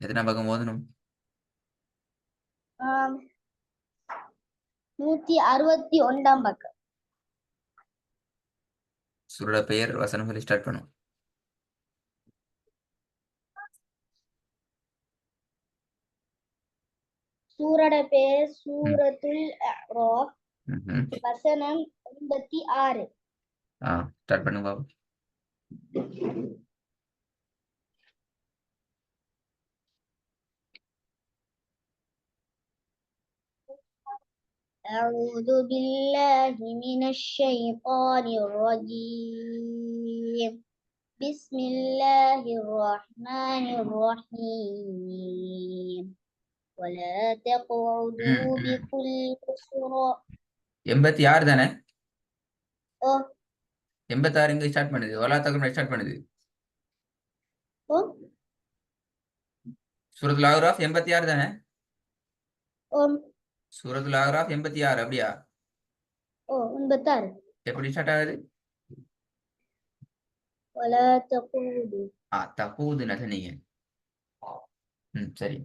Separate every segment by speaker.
Speaker 1: எத்தனை பக்கம் ஓதணும்?
Speaker 2: 161 பக்கம்.
Speaker 1: சூரோட பெயர் வசனம் சொல்லி ஸ்டார்ட் பண்ணும்.
Speaker 2: சூரோட பேர் சூரத்துல் அஅராஃப்.
Speaker 1: ம்.
Speaker 2: வசனம் 86.
Speaker 1: ஸ்டார்ட் பண்ணுங்க பாபு.
Speaker 2: أعوذ بالله من الشيطان الرجيم. بسم الله الرحمن الرحيم. ولا تقعدوا بكل صراط.
Speaker 1: 86 தானே?
Speaker 2: ஓ
Speaker 1: 86 இங்க ஸ்டார்ட் பண்ணுது. வலா தக்ரூ ஸ்டார்ட் பண்ணுது.
Speaker 2: ஓ
Speaker 1: சூரத்துல் அஅராஃப் 86 தானே?
Speaker 2: ஓ
Speaker 1: சூரத்துல் அஅராஃப் 86 அப்படியா?
Speaker 2: ஓ 86.
Speaker 1: எப்படி ஸ்டார்ட் ஆகுது?
Speaker 2: ولا تقعدوا.
Speaker 1: தகூதுன்னு சொன்னீங்க. சரி.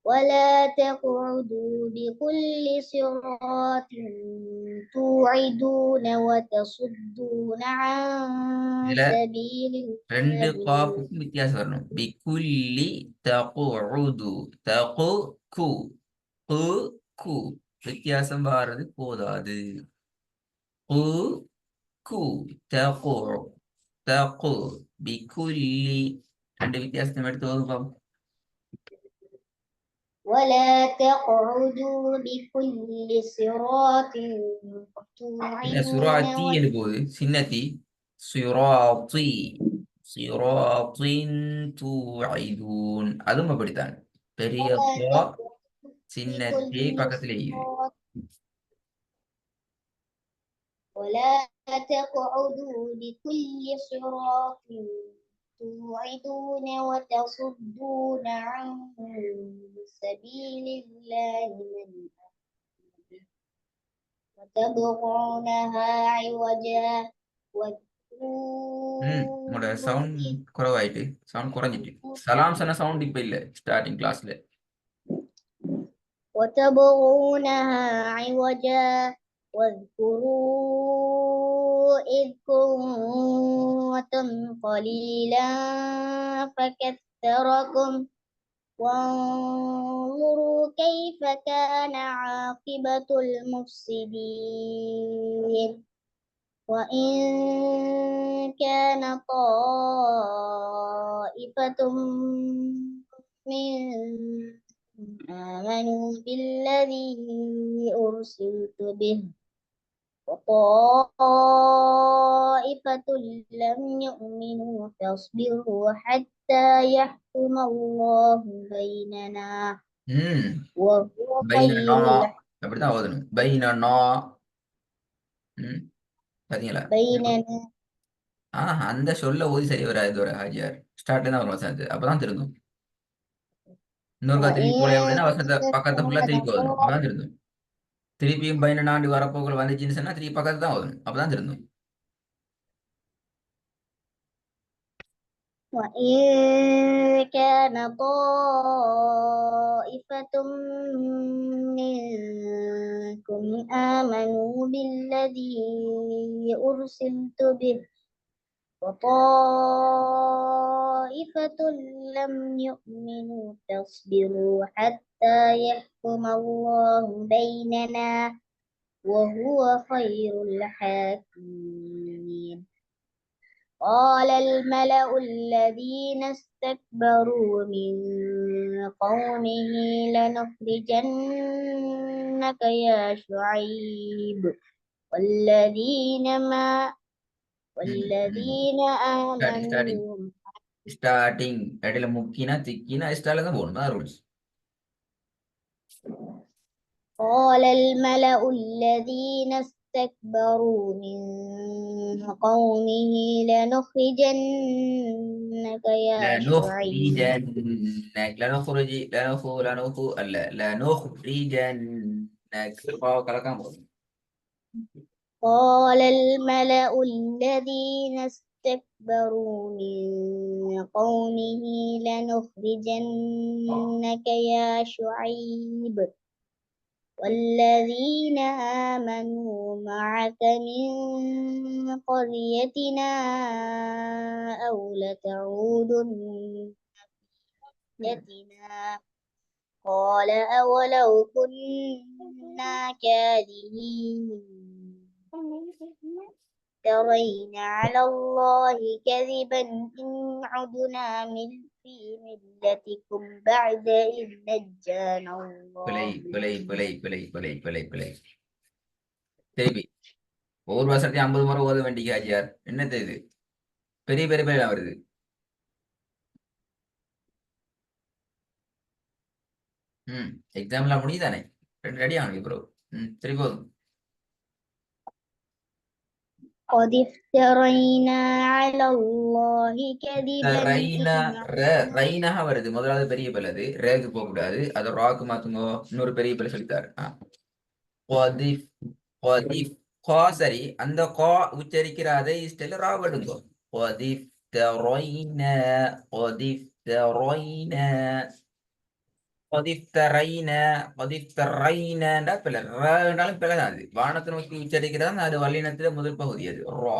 Speaker 2: ولا تقعدوا بكل صراط توعدون وتصدون عن
Speaker 1: இதுல
Speaker 2: سبيل
Speaker 1: ரெண்டு
Speaker 2: الله.
Speaker 1: காப்புக்கும் வித்தியாசம் வரணும். பிகுல்லி தகுது தகு கு கு கு வித்தியாசம் வாரது போதாது. கு கு தகு தகு பிகுல்லி ரெண்டு வித்தியாசத்தை எடுத்து ஓதுவோம்.
Speaker 2: ولا تقعدوا بكل صراط
Speaker 1: சுராத்தி
Speaker 2: توعدون.
Speaker 1: என்று போகுது. சின்னத்தி சுராத்தி சிராத்தின் தூஐதூன் அதுவும் அப்படித்தான். பெரிய
Speaker 2: ولا
Speaker 1: சின்னத்தி பக்கத்திலே இது.
Speaker 2: ولا تقعدوا بكل صراط توعدون وتصدون عن سبيل الله من وتبغونها عوجا
Speaker 1: உங்களோட சவுண்ட் குறைவாயிட்டு. சவுண்ட் குறைஞ்சிட்டு. சலாம் சொன்ன சவுண்ட் இப்ப இல்ல ஸ்டார்டிங் கிளாஸ்ல.
Speaker 2: وتبغونها عوجا واذكروا إذ كنتم قليلا فكثركم وانظروا كيف كان عاقبة المفسدين. وإن كان طائفة منكم آمنوا بالذي أرسلت به وطائفة لم يؤمنوا فاصبروا حتى يحكم الله بيننا وهو خير الحاكمين.
Speaker 1: அப்படிதான் ஓதணும். பைனனா பாத்தீங்களா?
Speaker 2: بيننا.
Speaker 1: அந்த சொல்ல ஓதி சரி வராது ஒரு ஹாஜியார். ஸ்டார்ட்ல தான் வரும் வசனத்து. அப்பதான் திருந்தும். இன்னொரு திருப்பி போல அப்படின்னா வசனத்தை பக்கத்தை ஃபுல்லா திருப்பி ஓதணும். அப்பதான் திருந்தும். திருப்பியும் பைனனாண்டு வரப்போக்கள் வந்துச்சுன்னு சொன்னா திருப்பி பக்கத்து தான் ஓதணும். அப்பதான் திருந்தும்.
Speaker 2: وإن كان طائفة منكم آمنوا بالذي أرسلت به وطائفة لم يؤمنوا فاصبروا حتى يحكم الله بيننا وهو خير الحاكمين. قال الملأ الذين استكبروا من قومه لنخرجنك يا شعيب والذين آمنوا.
Speaker 1: ஸ்டார்டிங் இடையில முக்கினா திக்கினா ஸ்டார்ட்ல தான் போகணும். அதான் ரூல்ஸ்.
Speaker 2: قال الملأ الذين استكبروا من قومه لنخرجنك يا شعيب. قال الملأ الذين استكبروا من قومه لنخرجنك يا شعيب والذين آمنوا معك من قريتنا أو لتعودن في ملتنا قال أولو كنا كارهين افترين على الله كذبا إن عدنا في ملتكم بعد إذ نجانا
Speaker 1: பிழை
Speaker 2: الله
Speaker 1: பிழை பிழை பிழை பிழை பிழை பிழை திருப்பி ஒவ்வொரு வருஷத்தையும் 50 முறை ஓத வேண்டிய ஹாஜியார் என்னது இது பெரிய பெரிய பிழை வருது எக்ஸாம்லாம் முடியுதானே ரெடி ஆகணும் ப்ரோ சரி போதும்
Speaker 2: قد افترينا على الله كذبا
Speaker 1: ரைனா
Speaker 2: إن
Speaker 1: ரைனாக வருது முதலாவது பெரிய பிள்ளை அது ரேக்கு போக கூடாது அதை ராக்கு மாத்துங்க இன்னொரு பெரிய பிள்ளை சொல்லித்தாரு கொதிஃப் கொதிஃப் கோ சரி அந்த கோ உச்சரிக்கிற அதே ஸ்டைல ரா விடுங்க கொதிஃப் தெரோயின கொதிஃப் தெரோயின கொதிஃப் தெரைன கொதிஃப் தெரைனண்டா பிள்ளை ரனாலும் பிள்ளை தான் அது வானத்தை நோக்கி உச்சரிக்கிறதா அது வல்லினத்துல முதல் பகுதி அது ரா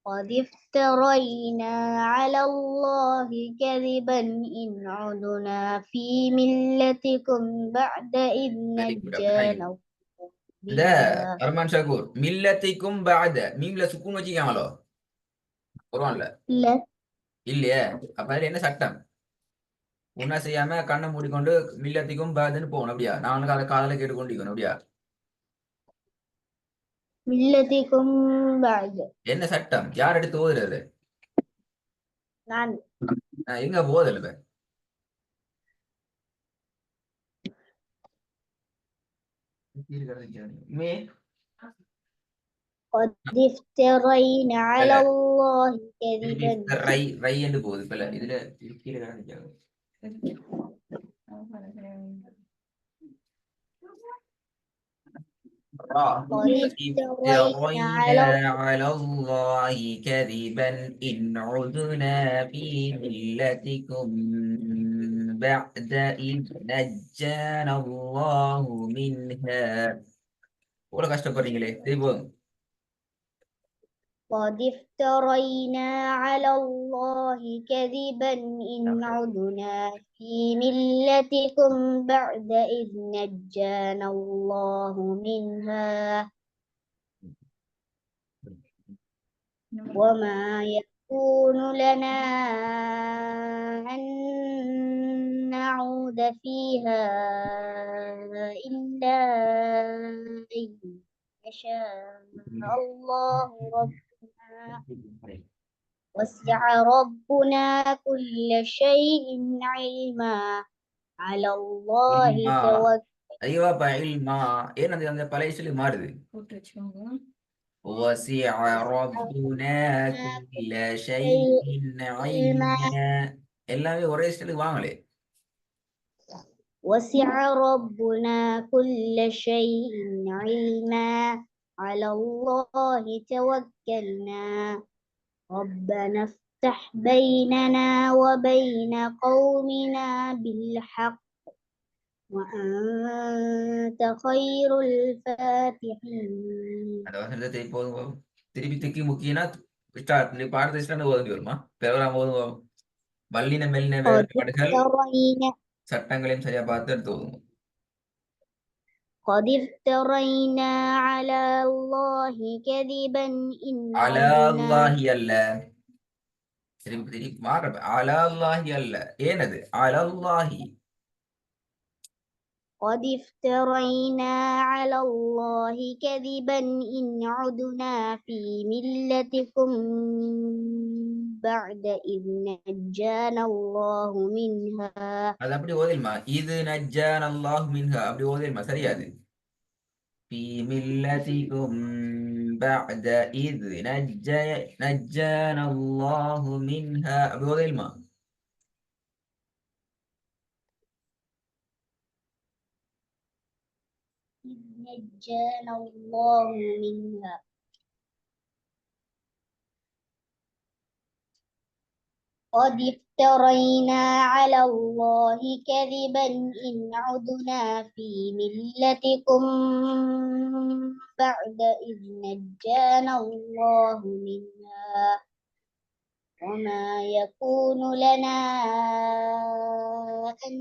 Speaker 2: قد افترينا على الله كذبا إن عدنا في ملتكم بعد إذ نجانا الله
Speaker 1: இந்த
Speaker 2: منها
Speaker 1: அர்மான் ஷாகூர் மில்லத்திக்கும் பாத மீம்ல சுக்கூன் வச்சுக்காங்களோ குர்ஆன்ல
Speaker 2: لا
Speaker 1: இல்லையே அப்ப அதுல என்ன சட்டம் உன்ன செய்யாம கண்ணை மூடிக்கொண்டு மில்லத்திக்கும் பாதுன்னு போகணும் அப்படியா நானும் அதை காதல கேட்டுக்கொண்டிருக்கணும் அப்படியா
Speaker 2: ملتكم بعد
Speaker 1: என்ன சட்டம் யார் எடுத்து ஓதுறது
Speaker 2: நான்
Speaker 1: எங்க போதல் இப்ப மே
Speaker 2: قد افترينا على الله كذبا
Speaker 1: ரை ரை என்று போகுது இப்ப இதுல கீழே கிடந்துச்சாங்க
Speaker 2: قد افترينا
Speaker 1: على الله كذبا إن عدنا في ملتكم بعد إذ نجانا الله منها இவ்வளவு கஷ்டப்படுறீங்களே திரும்பவும்
Speaker 2: قد افترينا على الله كذبا إن عدنا في ملتكم بعد إذ نجانا الله منها وما يكون لنا أن نعود فيها إلا أن يشاء الله ربنا وسع ربنا كل شيء علما على الله توكل
Speaker 1: ஐயோ இல்மா ஏன் அந்த பழைய சொல்லி மாறுது وسع ربنا كل شيء علما எல்லாமே ஒரே ஸ்டைலுக்கு வாங்களே
Speaker 2: وسع ربنا كل شيء علما على الله توكلنا ربنا افتح بيننا وبين قومنا بالحق وأنت خير الفاتحين
Speaker 1: அந்த வசனத்தை திருப்பி திக்கி முக்கியனா ஸ்டார்ட் நீ பாடத்தை ஸ்டார்ட் ஓதி வருமா பெறவராம ஓதுவோம் வல்லின மெல்லின வேறுபாடுகள் சட்டங்களையும் சரியா பார்த்து எடுத்து ஓதுவோம்
Speaker 2: قد افترينا على الله كذبا إن
Speaker 1: على
Speaker 2: عدنا
Speaker 1: الله அல்ல திருப்பி மாறப்ப على الله அல்ல ஏனது على الله
Speaker 2: قد افترينا على الله كذبا إن عدنا في ملتكم بعد إذ نجانا الله منها
Speaker 1: அது அப்படி ஓதில்மா இது நஜ்ஜான அல்லாஹ் மின்ஹா அப்படி ஓதில்மா சரியாது في ملتكم بعد إذ نجانا الله منها அப்படி ஓதில்மா
Speaker 2: نجانا الله منها قد افترينا على الله كذبا إن عدنا في ملتكم بعد إذ نجانا الله منها وما يكون لنا أن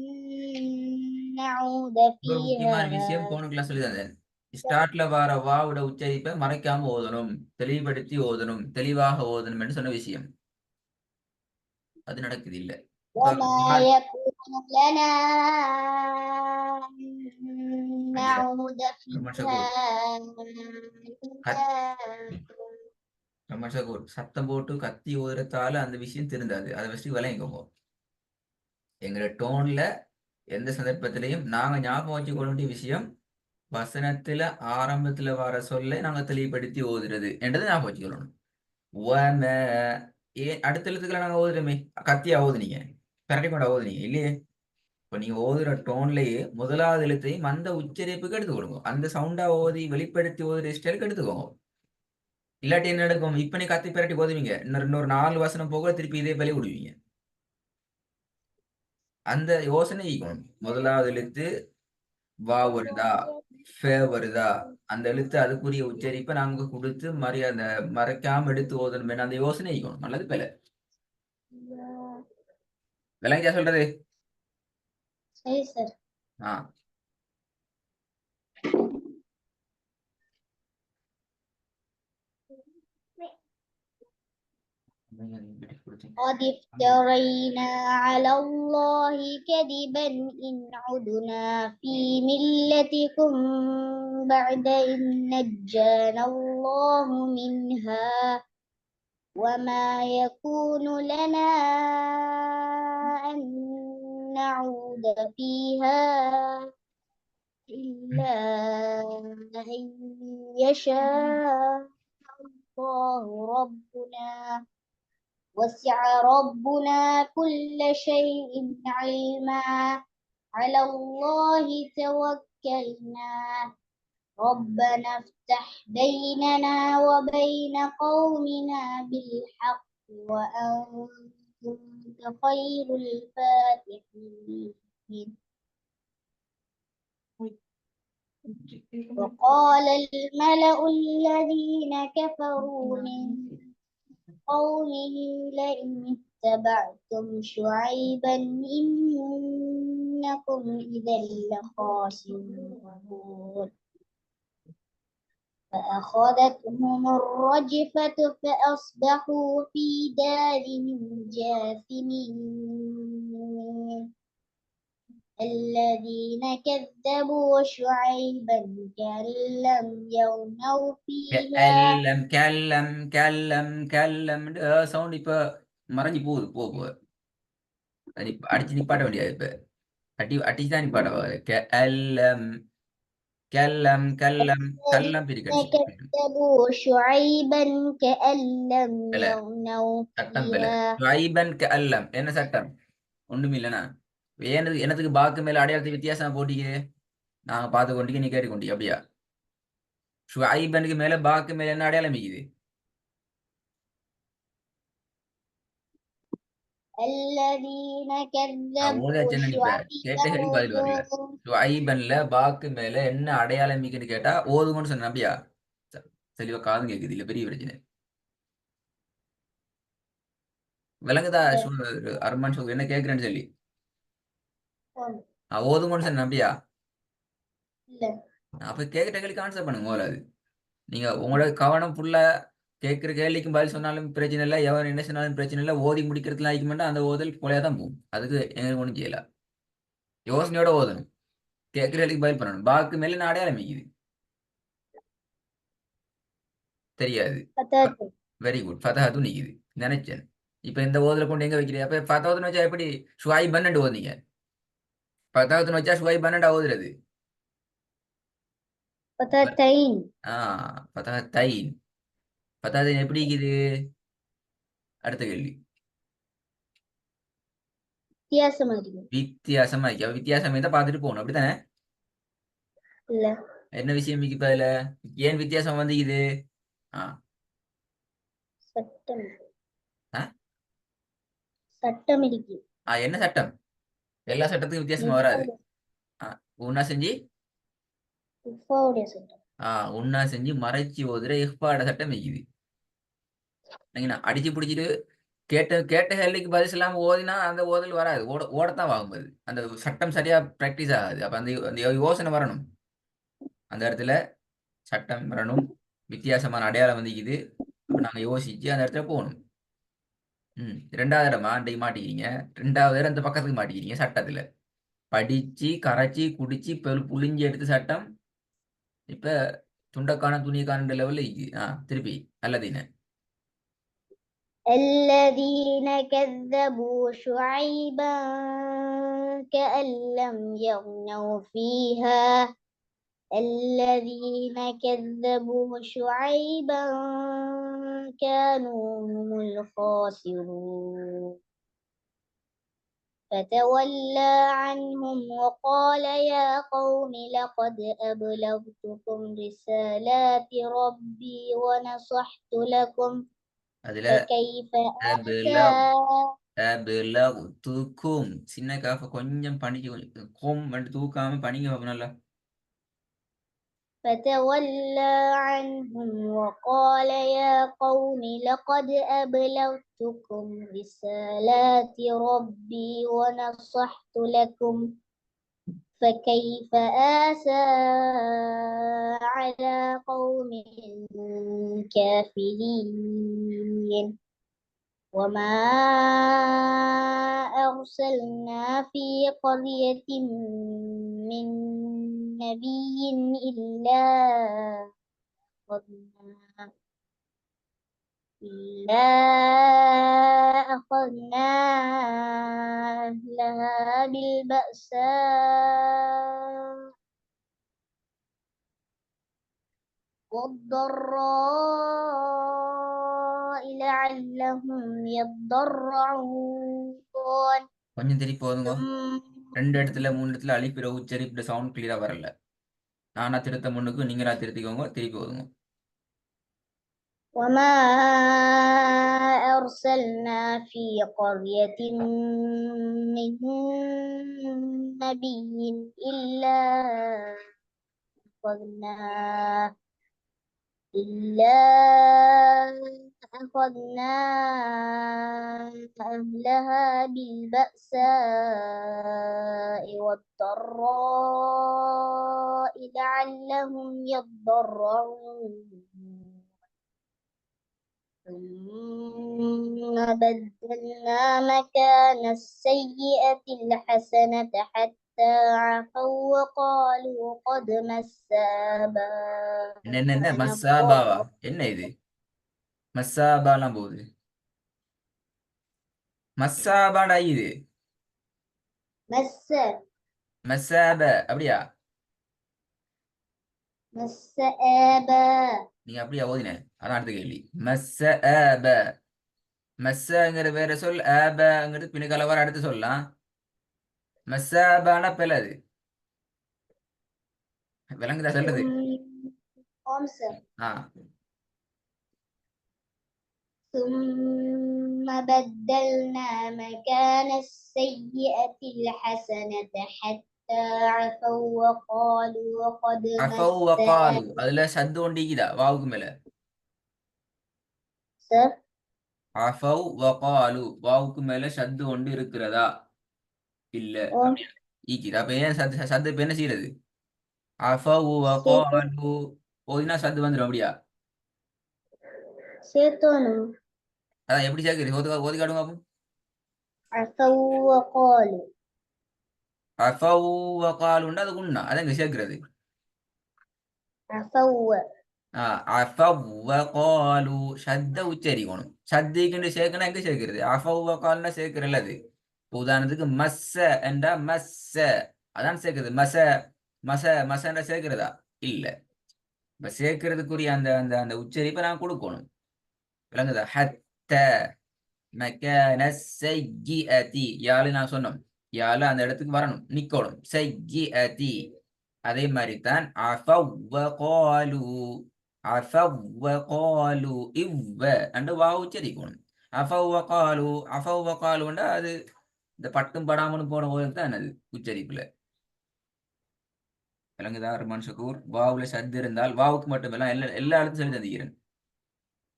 Speaker 2: نعود
Speaker 1: ஒரு முக்கியமான
Speaker 2: فيها
Speaker 1: விஷயம் போன கிளாஸ் சொல்லி தந்தேன். ஸ்டார்ட்ல வர வாவோட உச்சரிப்பை மறைக்காம ஓதணும், தெளிவுபடுத்தி ஓதணும், தெளிவாக ஓதணும் என்று சொன்ன விஷயம். அது நடக்குது இல்ல.
Speaker 2: وما يكون لنا أن نعود فيها
Speaker 1: சத்தம் போட்டு கத்தி ஓதுறதால அந்த விஷயம் திருந்தாது. அதை வச்சு விளங்கிக்கோங்க. எங்களோட டோன்ல எந்த சந்தர்ப்பத்திலையும் நாங்க ஞாபகம் வச்சுக்கொள்ள வேண்டிய விஷயம், வசனத்துல ஆரம்பத்துல வர சொல்லை நாங்க தெளிவுபடுத்தி ஓதுறது என்றதை ஞாபகம் வச்சுக்கொள்ளணும். அடுத்த எழுத்துக்களை நாங்க ஓதுறோமே, கத்தியா ஓதுனீங்க, பிரட்டி கொண்டா ஓதுனீங்க இல்லையே. இப்ப நீங்க ஓதுற டோன்லயே முதலாவது எழுத்தையும் அந்த உச்சரிப்புக்கு எடுத்து கொடுங்க. அந்த சவுண்டா ஓதி வெளிப்படுத்தி ஓதுற ஸ்டைலுக்கு எடுத்துக்கோங்க. இல்லாட்டி என்ன நடக்கும், இப்ப நீ கத்தி பிரட்டி ஓதுவீங்க, இன்னொரு 4 வசனம் போக திருப்பி இதே பலி விடுவீங்க. அந்த யோசனை ஈக்கணும். முதலாவது எழுத்து வா வருதா, ஃபே வருதா, அந்த எழுத்து அதுக்குரிய உச்சரிப்பை நாங்க கொடுத்து மரியாதை மறைக்காம எடுத்து ஓதணும். அந்த யோசனை ஈக்கணும். நல்லது பேல விளங்கியா சொல்றது?
Speaker 2: சரி சார். قد افترينا على الله كذبا إن عدنا في ملتكم بعد إذ نجانا الله منها وما يكون لنا أن نعود فيها إلا أن يشاء الله ربنا وسع ربنا كل شيء علما على الله توكلنا ربنا افتح بيننا وبين قومنا بالحق وأنت خير الفاتحين. وقال الملأ الذين كفروا من قوله لئن اتبعتم شعيبا إنكم إذا لخاسرون فأخذتهم الرجفة فأصبحوا في دارهم جاثمين الذين كذبوا شعيبا كأن لم يغنوا فيها
Speaker 1: சவுண்ட் இப்ப மறைஞ்சு போகுது. அடிச்சு நிப்பாட்ட வேண்டியது. இப்ப அடிச்சுதான் நிப்பாட்ட. كلم
Speaker 2: كذبوا شعيبا كأن لم يغنوا فيها.
Speaker 1: شعيبا كألم என்ன சட்டம் ஒண்ணுமே இல்லைனா என்னதுக்கு பாக்கு மேல அடையாளத்தை வித்தியாசம் போட்டீங்க. நாங்க பார்த்து கொண்டீங்க, நீ கேட்டு கொண்டீங்க. அப்படியா? ஷுஐபனுக்கு மேல பாக்கு மேல என்ன அடையாளம் இருக்குது?
Speaker 2: الذين كذبوا
Speaker 1: ஷுஐபன்ல பாக்கு மேல என்ன அடையாளம் இருக்குன்னு கேட்டா ஓதுங்கன்னு சொன்ன. அப்படியா? தெளிவா காதும் கேக்குது இல்ல, பெரிய பிரச்சனை. விளங்குதா அர்மான் என்ன கேக்குறேன்னு சொல்லி ஓதுங்கன்னு சொன்ன. அப்படியா? அப்ப கேட்கிற கேள்விக்கு ஆன்சர் பண்ணுங்க. அது நீங்க உங்களோட கவனம் ஃபுல்லா கேட்கிற கேள்விக்கும் பதில் சொன்னாலும் பிரச்சனை இல்லை, எவன் என்ன சொன்னாலும் பிரச்சனை இல்லை. ஓதி முடிக்கிறதுலாம் ஆகிக்க மாட்டா, அந்த ஓதல் கொலையா தான் போகும். அதுக்கு எங்களுக்கு ஒன்றும் செய்யல. யோசனையோட ஓதணும், கேட்கிற கேள்விக்கு பதில் பண்ணணும். பாக்கு மேல நான் அடையாளம் மிக்குது தெரியாது. Very good. ஃபதஹது நிக்குது நினைச்சேன். இப்ப இந்த ஓதுல கொண்டு எங்க வைக்கிறீங்க? அப்ப ஃபதஹதுன்னு வச்சா எப்படி ஷுவாய் பன்னெண்டு ஓதுனீங்க? ஃபதஹதுன்னு வச்சா ஷுவாய் பன்னெண்டா ஓதுறது?
Speaker 2: ஃபதஹத்தைன்.
Speaker 1: ஃபதஹத்தைன். ஃபதஹத்தைன் எப்படி இருக்குது? அடுத்த கேள்வி.
Speaker 2: வித்தியாசமா இருக்கு.
Speaker 1: வித்தியாசமா இருக்கு. வித்தியாசம் இருந்தா பார்த்துட்டு போகணும். அப்படித்தானே?
Speaker 2: இல்ல
Speaker 1: என்ன விஷயம் மிக்கு இப்ப அதுல ஏன் வித்தியாசம் வந்து இது? ஆ
Speaker 2: சட்டம்.
Speaker 1: ஆ
Speaker 2: சட்டம் இருக்கு.
Speaker 1: என்ன சட்டம்? எல்லா சட்டத்துக்கும் வித்தியாசமா வராது.
Speaker 2: இஃபாவுடைய
Speaker 1: ஆ உன்னா செஞ்சு
Speaker 2: இஃபாவுடைய சட்டம்.
Speaker 1: உன்னா செஞ்சு மறைச்சி ஓதுற இஹ்பாட சட்டம் இருக்குது. நீங்க அடிச்சு பிடிச்சிட்டு கேட்ட கேட்ட கேள்விக்கு பதில் இல்லாம ஓதினா அந்த ஓதல் வராது. ஓடத்தான் வாங்குது. அந்த சட்டம் சரியா பிராக்டிஸ் ஆகாது. அப்ப அந்த அந்த யோசனை வரணும். அந்த இடத்துல சட்டம் வரணும். வித்தியாசமான அடையாளம் வந்துக்குது. அப்ப நாங்க யோசிச்சு அந்த இடத்துல போகணும். ரெண்டாவது இடமா அன்றைக்கு மாட்டிக்கிறீங்க. ரெண்டாவது இடம் அந்த பக்கத்துக்கு மாட்டிக்கிறீங்க சட்டத்துல. படிச்சு கரைச்சி குடிச்சு புளிஞ்சி எடுத்து சட்டம். இப்ப துண்டக்கான துணிக்கான லெவல்ல இருக்குது. திருப்பி அல்லதீன
Speaker 2: الذين كذبوا شعيبا كأن لم يغنوا فيها الذين كذبوا شعيبا كانوا هم الخاسرون فتولى عنهم وقال يا قوم لقد أبلغتكم رسالات ربي ونصحت لكم
Speaker 1: அதுல
Speaker 2: فكيف آسى
Speaker 1: தூக்கும் சின்ன காஃப கொஞ்சம் பணிக்கு கோம் வந்து தூக்காம பணிக்கு பார்க்கணும் நல்லா.
Speaker 2: فتولى عنهم وقال يا قوم لقد أبلغتكم رسالات ربي ونصحت لكم فكيف آسى على قوم كافرين وما أرسلنا في قرية من نبي إلا أخذنا أهلها بالبأساء والضراء لعلهم يضرعون
Speaker 1: கொஞ்சம் திருப்பி போதுங்க. 2 இடத்துல 3 இடத்துல அழிப்பிற உச்சரிப்புற சவுண்ட் கிளியரா வரல. நானா திருத்த முன்னுக்கு நீங்களா திருத்திக்கோங்க. திருப்பி போதுங்க.
Speaker 2: وما أرسلنا في قرية من نبي إلا أخذنا أهلها بالبأساء والضراء لعلهم يضرعون ثم بدلنا مكان السيئة الحسنة حتى عفوا وقالوا قد مس
Speaker 1: என்ன
Speaker 2: آباءنا
Speaker 1: மசாபாவா? என்ன இது மசாபாலாம் போகுது. மசாபாடா இது
Speaker 2: مس
Speaker 1: மசாப அப்படியா?
Speaker 2: آبا
Speaker 1: நீங்க அப்படியா ஓதின? அதான் அடுத்த கேள்வி. மஸ்ஸஅப மஸ்ஸங்கிற வேற சொல், ஆபங்கிறது பின்னுக்கால வர அடுத்து சொல்லலாம். மஸ்ஸாபான பிளது விளங்குதா சொல்றது?
Speaker 2: خمسة
Speaker 1: ஆ
Speaker 2: ثم بدلنا مكان السيئة الحسنة حتى عفوا وقالوا قد
Speaker 1: அஃபவ்
Speaker 2: مس
Speaker 1: வகாலு அதுல சத்து ஒண்டிக்குதா வாவுக்கு மேல?
Speaker 2: آبا
Speaker 1: அஃபவ் வகாலு வாவுக்கு மேல சத்து ஒண்டு இருக்கிறதா? இல்ல அப்படியா? ஈக்குது. அப்ப ஏன் சத்து சத்து இப்ப என்ன செய்யறது? அஃபவ் வகாலு ஓதினா சத்து வந்துடும் அப்படியா?
Speaker 2: سيتونو
Speaker 1: அதான் எப்படி சேர்க்குது? ஓதி காட்டுங்க பாப்போம்.
Speaker 2: عفوا وقالوا
Speaker 1: அஃபவ் வகாலுன்னா அது உண்ணா அதான் இங்க சேர்க்கிறது.
Speaker 2: عفوا
Speaker 1: அஃபவ்வகாலு ஷத்த உச்சரிக்கணும். ஷத்திக்குன்னு சேர்க்கணும். எங்க சேர்க்கிறது? அஃபவ்வகால்னா சேர்க்கிறல்ல அது. இப்போ உதாரணத்துக்கு மஸ்ஸ என்றா மஸ்ஸ அதான் சேர்க்கிறது. மச மச மசன்ற சேர்க்கிறதா? இல்ல. இப்ப சேர்க்கிறதுக்குரிய அந்த அந்த அந்த உச்சரிப்பை நான் கொடுக்கணும். விளங்குதா? ஹத்த மக்கான செய்யிஅதி யாழ் நான் சொன்னோம். யாழ் அந்த இடத்துக்கு வரணும், நிக்கணும். செய்யிஅதி அதே மாதிரி தான் அஃபவ்வகாலு அஃபவ்வகாலு இவ்வ அண்டு வாவு உச்சரிக்கணும். அஃபவ்வகாலுண்டா அது இந்த பட்டும் படாமலும் போன போது தான் அது உச்சரிப்புல விளங்குதா ரஹ்மான் ஷக்கூர்? வாவுல சத்து இருந்தால் வாவுக்கு மட்டும் எல்லாம் எல்லா இடத்தும் சொல்லி தந்திக்கிறேன்.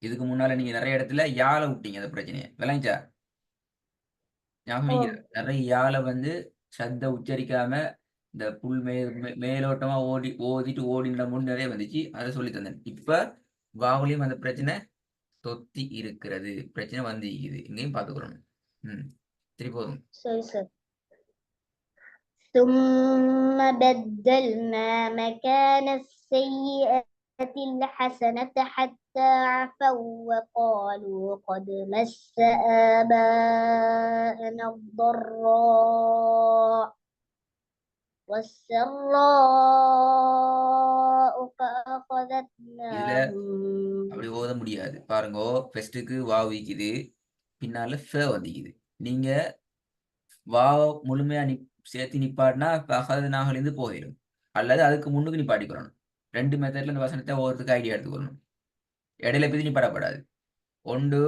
Speaker 1: இதுக்கு முன்னால நீங்க நிறைய இடத்துல யாழ விட்டீங்க அந்த பிரச்சனையை விளங்கிச்சா? ஞாபகம் வைக்கிற
Speaker 2: ஓம்.
Speaker 1: நிறைய யாழ வந்து சத்த உச்சரிக்காம இந்த புல் மேலோட்டமா ஓதிட்டு ஓடின முன் நிறைய வந்துச்சு. அதை சொல்லி தந்தேன். இப்ப வாவுலையும் அந்த பிரச்சனை தொத்தி இருக்கிறது. பிரச்சனை வந்து இங்கேயும் பார்த்துக்கிறோம். திருப்பி போதும்.
Speaker 2: சரி சார். ثم بدلنا مكان السيئة الحسنة حتى عفوا وقالوا قد مس آباءنا الضراء والسراء
Speaker 1: இதுல
Speaker 2: فأخذتناهم.
Speaker 1: அப்படி ஓத முடியாது பாருங்க. ஃபெஸ்ட்டுக்கு வாவு விக்குது, பின்னால ஃப வந்துக்குது. நீங்க வாவ முழுமையா சேர்த்து நிப்பாட்டினா பகது நாகலேருந்து போயிடும். அல்லது அதுக்கு முன்னுக்கு நிப்பாட்டிக்கிறணும். 2 மெத்தட்ல இந்த வசனத்தை ஒவ்வொருத்துக்கு ஐடியா எடுத்துக்கணும். இடையில பிதி நிப்பாட்டப்படாது. ஒன்று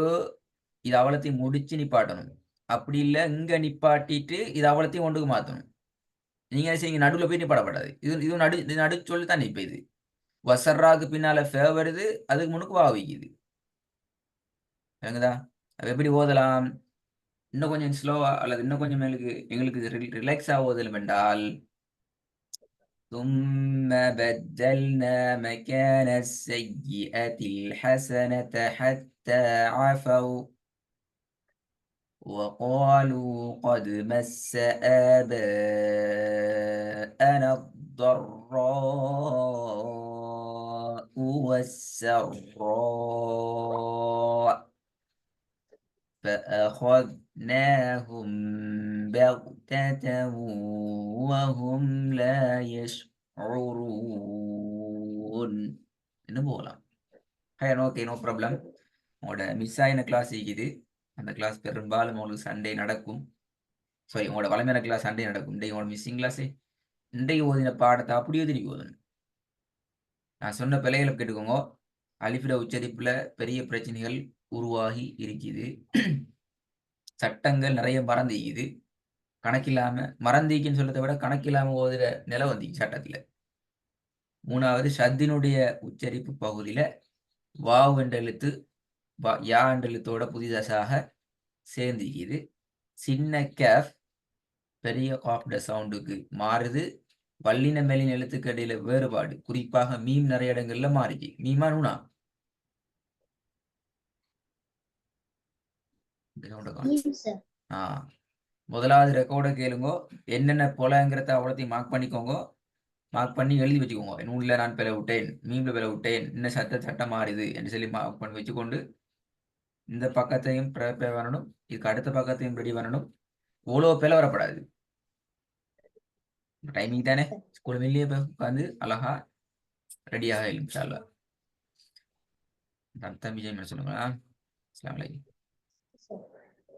Speaker 1: இது அவலத்தையும் முடிச்சு நிப்பாட்டணும். அப்படி இல்லை இங்க நிப்பாட்டிட்டு இது அவலத்தையும் ஒன்றுக்கு மாற்றணும். நீங்க என்ன செய்யுங்க, நடுவில் போய் நிப்பாடப்படாது. இது நடு சொல்லி தான் இப்ப இது வசர்ராக்கு பின்னால ஃபே வருது, அதுக்கு முன்னுக்கு வா வைக்குது. விளங்குதா? அது எப்படி ஓதலாம்? இன்னும் கொஞ்சம் ஸ்லோவா அல்லது இன்னும் கொஞ்சம் எங்களுக்கு ரிலாக்ஸா ஓதலும் என்றால் ثم بدلنا مكان السيئة الحسنة حتى عفوا وقالوا قد مس آباءنا الضراء والسراء فأخذناهم بغتة وهم لا يشعرون. இன்னும் போகலாம். Okay, no problem. உங்களோட மிஸ் ஆகின கிளாஸ் இருக்குது. அந்த கிளாஸ் பெரும்பாலும் உங்களுக்கு சண்டே நடக்கும். சாரி, உங்களோட வளமையான கிளாஸ் சண்டே நடக்கும். இன்றைக்கு உங்களோட மிஸ்ஸிங் கிளாஸு இன்றைக்கு ஓதின பாடத்தை அப்படியே திருப்பி ஓதணும். நான் சொன்ன பிழைகளை கேட்டுக்கோங்க. அலிஃபிட உச்சரிப்புல பெரிய பிரச்சனைகள் உருவாகி இருக்குது. சட்டங்கள் நிறைய மறந்திக்குது. கணக்கில்லாம மறந்திக்குன்னு சொல்றதை விட கணக்கில்லாம ஓதுற நிலை வந்துச்சு சட்டத்துல. 3வது ஷத்தினுடைய உச்சரிப்பு பகுதியில வாவ் என்ற எழுத்து யா என்ற எழுத்தோட புதிதாக சேர்ந்திக்குது. சின்ன கேஃப் பெரிய காப்ட சவுண்டுக்கு மாறுது. வல்லின மேலின எழுத்துக்கு இடையில வேறுபாடு, குறிப்பாக மீம் நிறைய இடங்கள்ல மாறிச்சு. மீமா நூனா
Speaker 2: சார்.
Speaker 1: முதலாவது ரெக்கார்டை கேளுங்க. என்னென்ன போலங்கிறத அவ்வளோத்தையும் மார்க் பண்ணிக்கோங்க. மார்க் பண்ணி எழுதி வச்சுக்கோங்க. நூலில் நான் பிழை விட்டேன், மீம்ல பிழை விட்டேன், இன்னும் சட்டம் மாறுது என்று சொல்லி மார்க் பண்ணி வச்சுக்கொண்டு இந்த பக்கத்தையும் ப்ரிப்பேர் பண்ணணும். இதுக்கு அடுத்த பக்கத்தையும் ரெடி பண்ணணும். இவ்வளோ பிழை வரப்படாது. டைமிங் தானே, ஸ்கூல் வெளியே போய் உட்காந்து அழகா ரெடியாக இன்ஷா அல்லாஹ். தம்பி ஜெயமன் சொல்லுங்களா? அஸ்ஸலாமு அலைக்கும்.